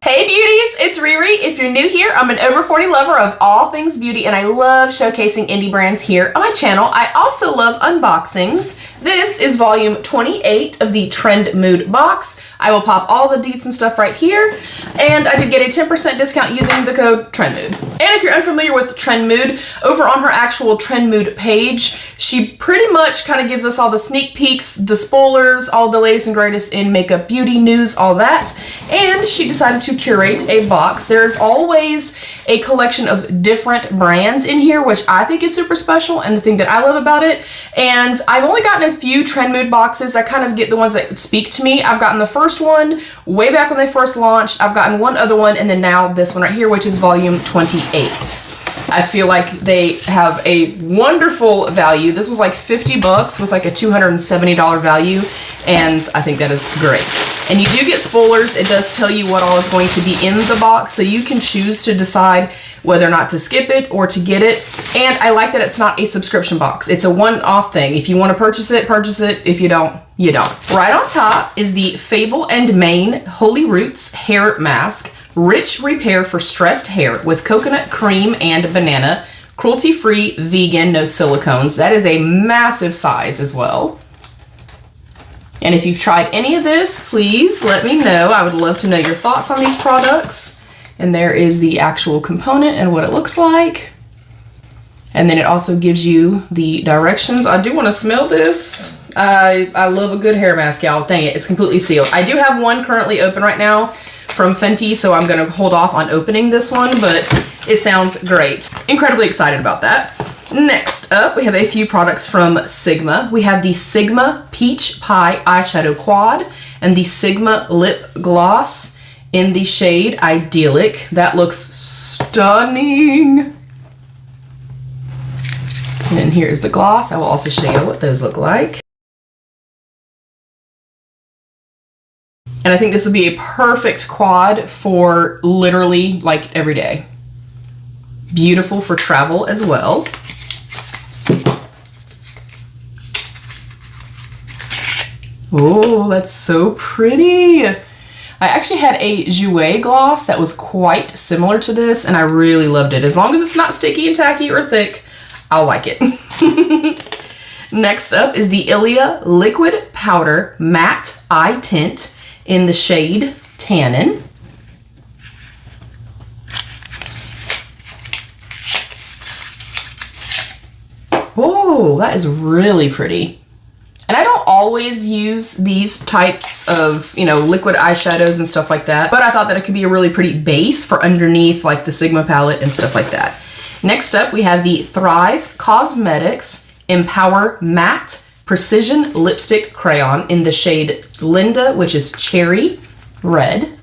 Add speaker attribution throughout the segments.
Speaker 1: Hey beauties, it's Riri. If you're new here, I'm an over 40 lover of all things beauty and I love showcasing indie brands here on my channel. I also love unboxings. This is volume 28 of the Trendmood box. I will pop all the deets and stuff right here, and I did get a 10% discount using the code Trendmood. And if you're unfamiliar with Trendmood, over on her actual Trendmood page, she pretty much kind of gives us all the sneak peeks, the spoilers, all the latest and greatest in makeup, beauty, news, all that. And she decided to curate a box. There's always a collection of different brands in here, which I think is super special and the thing that I love about it. And I've only gotten a few Trendmood boxes. I kind of get the ones that speak to me. I've gotten the first one way back when they first launched. I've gotten one other one, and then now this one right here, which is volume 28. I feel like they have a wonderful value. This was like 50 bucks with like a $270 value, and I think that is great. And you do get spoilers. It does tell you what all is going to be in the box, so you can choose to decide whether or not to skip it or to get it. And I like that it's not a subscription box. It's a one-off thing. If you want to purchase it, purchase it. If you don't, you don't. Right on top is the Fable and Mane Holy Roots Hair Mask. Rich repair for stressed hair with coconut cream and banana. Cruelty-free, vegan, no silicones. That is a massive size as well. And if you've tried any of this, please let me know. I would love to know your thoughts on these products. And there is the actual component and what it looks like. And then it also gives you the directions. I do want to smell this. I love a good hair mask, y'all. Dang it, it's completely sealed. I do have one currently open right now from Fenty, so I'm gonna hold off on opening this one, but it sounds great. Incredibly excited about that. Next up, we have a few products from Sigma. We have the Sigma Peach Pie Eyeshadow Quad and the Sigma Lip Gloss in the shade Idyllic. That looks stunning. And here's the gloss. I will also show you what those look like. And I think this would be a perfect quad for literally like every day. Beautiful for travel as well. Oh, that's so pretty. I actually had a JOUER gloss that was quite similar to this, and I really loved it. As long as it's not sticky and tacky or thick, I'll like it. Next up is the Ilia Liquid Powder Matte Eye Tint in the shade Tannin. Whoa, that is really pretty. And I don't always use these types of, you know, liquid eyeshadows and stuff like that, but I thought that it could be a really pretty base for underneath like the Sigma palette and stuff like that. Next up, we have the Thrive Cosmetics Empower Matte Precision Lipstick Crayon in the shade Linda, which is Cherry Red.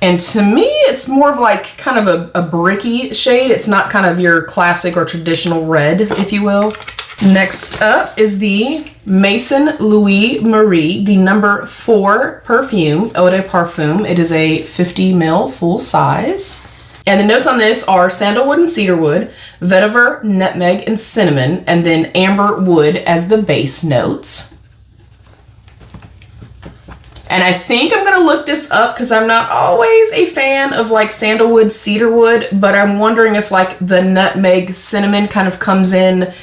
Speaker 1: And to me, it's more of like kind of a bricky shade. It's not kind of your classic or traditional red, if you will. Next up is the Maison Louis Marie, the number 4 perfume, Eau de Parfum. It is a 50 ml full size. And the notes on this are sandalwood and cedarwood, vetiver, nutmeg, and cinnamon, and then amber wood as the base notes. And I think I'm gonna look this up because I'm not always a fan of like sandalwood, cedarwood, but I'm wondering if like the nutmeg, cinnamon kind of comes in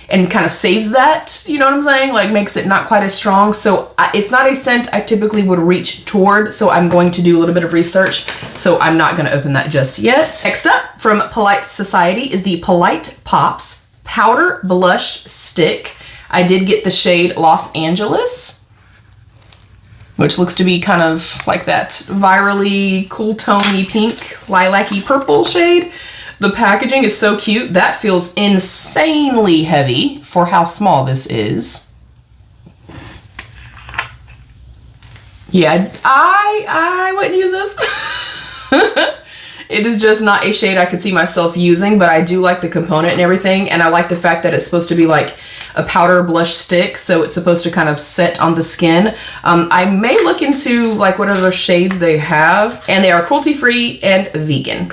Speaker 1: and kind of saves that, you know what I'm saying? Like makes it not quite as strong. So it's not a scent I typically would reach toward, so I'm going to do a little bit of research. So I'm not gonna open that just yet. Next up from Polite Society is the Polite Pops Powder Blush Stick. I did get the shade Los Angeles, which looks to be kind of like that virally cool tony pink lilac-y purple shade. The packaging is so cute. That feels insanely heavy for how small this is. Yeah, I wouldn't use this. It is just not a shade I could see myself using, but I do like the component and everything, and I like the fact that it's supposed to be like a powder blush stick, so it's supposed to kind of set on the skin. I may look into like what other shades they have, and they are cruelty-free and vegan.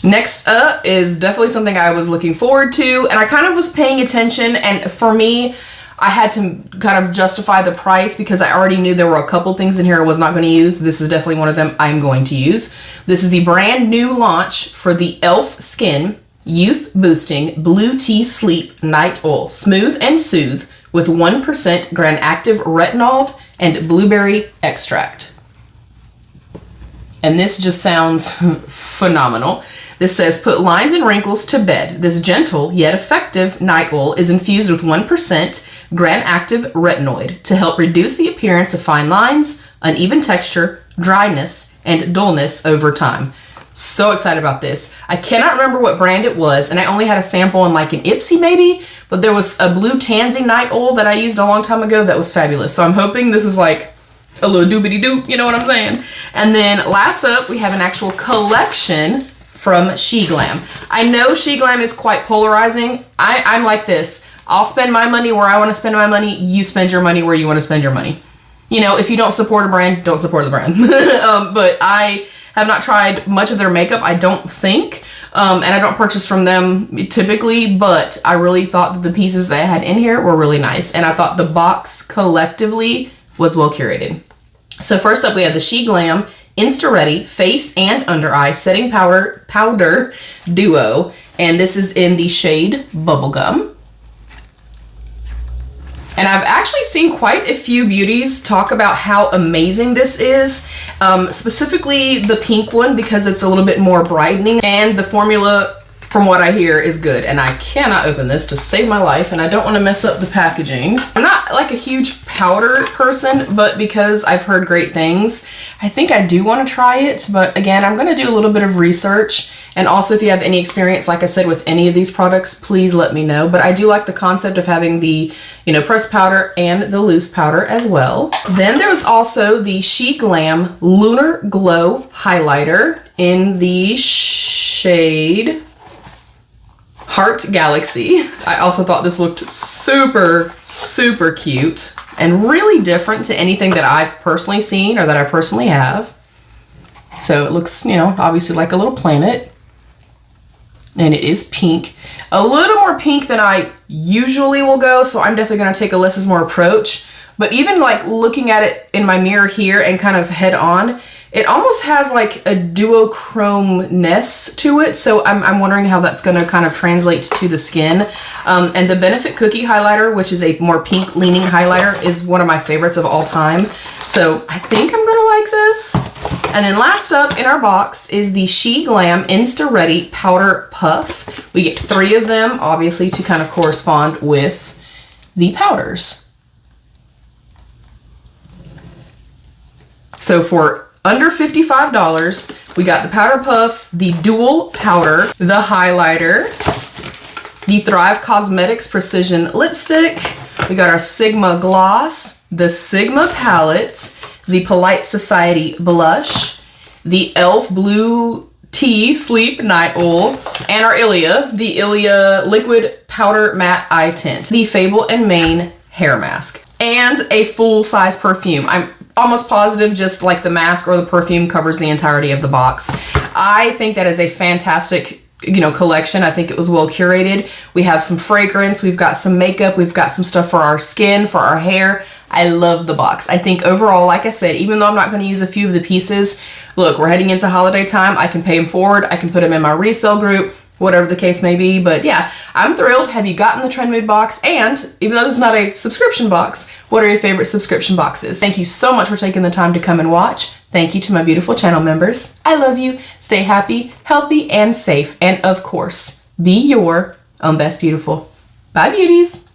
Speaker 1: Next up is definitely something I was looking forward to, and I kind of was paying attention, and for me, I had to kind of justify the price because I already knew there were a couple things in here I was not going to use. This is definitely one of them I'm going to use. This is the brand new launch for the e.l.f. Skin Youth Boosting Blue Tea Sleep Night Oil. Smooth and soothe with 1% Grand Active Retinol and Blueberry Extract. And this just sounds phenomenal. This says, put lines and wrinkles to bed. This gentle yet effective night oil is infused with 1% Grand Active Retinoid to help reduce the appearance of fine lines, uneven texture, dryness, and dullness over time. So excited about this. I cannot remember what brand it was, and I only had a sample in like an IPSY maybe, but there was a blue tansy night oil that I used a long time ago that was fabulous. So I'm hoping this is like a little doobity-doo, you know what I'm saying? And then last up, we have an actual collection from SheGlam. I know SheGlam is quite polarizing. I'm like this. I'll spend my money where I want to spend my money. You spend your money where you want to spend your money. You know, if you don't support a brand, don't support the brand. But I have not tried much of their makeup, I don't think. And I don't purchase from them typically, but I really thought that the pieces they had in here were really nice. And I thought the box collectively was well curated. So first up, we have the SheGlam Insta Ready Face and Under Eye Setting Powder Duo. And this is in the shade Bubblegum. And I've actually seen quite a few beauties talk about how amazing this is. Specifically the pink one because it's a little bit more brightening. And the formula, from what I hear, is good. And I cannot open this to save my life, and I don't want to mess up the packaging. I'm not like a huge powder person, but because I've heard great things, I think I do want to try it. But again, I'm going to do a little bit of research. And also, if you have any experience, like I said, with any of these products, please let me know. But I do like the concept of having the, you know, pressed powder and the loose powder as well. Then there's also the SheGlam Lunar Glow Highlighter in the shade Heart Galaxy. I also thought this looked super, super cute and really different to anything that I've personally seen or that I personally have. So it looks, you know, obviously like a little planet. And it is pink. A little more pink than I usually will go, so I'm definitely going to take a less is more approach. But even like looking at it in my mirror here and kind of head on, it almost has like a duochrome-ness to it, so I'm wondering how that's going to kind of translate to the skin. And the Benefit Cookie Highlighter, which is a more pink-leaning highlighter, is one of my favorites of all time. So I think I'm going to like this. And then last up in our box is the SheGlam Insta Ready Powder Puff. We get 3 of them, obviously, to kind of correspond with the powders. So for under $55, we got the powder puffs, the dual powder, the highlighter, the Thrive Cosmetics Precision Lipstick. We got our Sigma Gloss, the Sigma Palette, the Polite Society Blush, the e.l.f. Blue Tea Sleep Night Oil, and our Ilia, the Ilia Liquid Powder Matte Eye Tint, the Fable and Mane Hair Mask, and a full-size perfume. I'm almost positive just like the mask or the perfume covers the entirety of the box. I think that is a fantastic, you know, collection. I think it was well curated. We have some fragrance, we've got some makeup, we've got some stuff for our skin, for our hair. I love the box. I think overall, like I said, even though I'm not going to use a few of the pieces, look, we're heading into holiday time. I can pay them forward. I can put them in my resale group, whatever the case may be. But yeah, I'm thrilled. Have you gotten the Trendmood box? And even though this is not a subscription box, what are your favorite subscription boxes? Thank you so much for taking the time to come and watch. Thank you to my beautiful channel members. I love you. Stay happy, healthy, and safe. And of course, be your own best beautiful. Bye, beauties.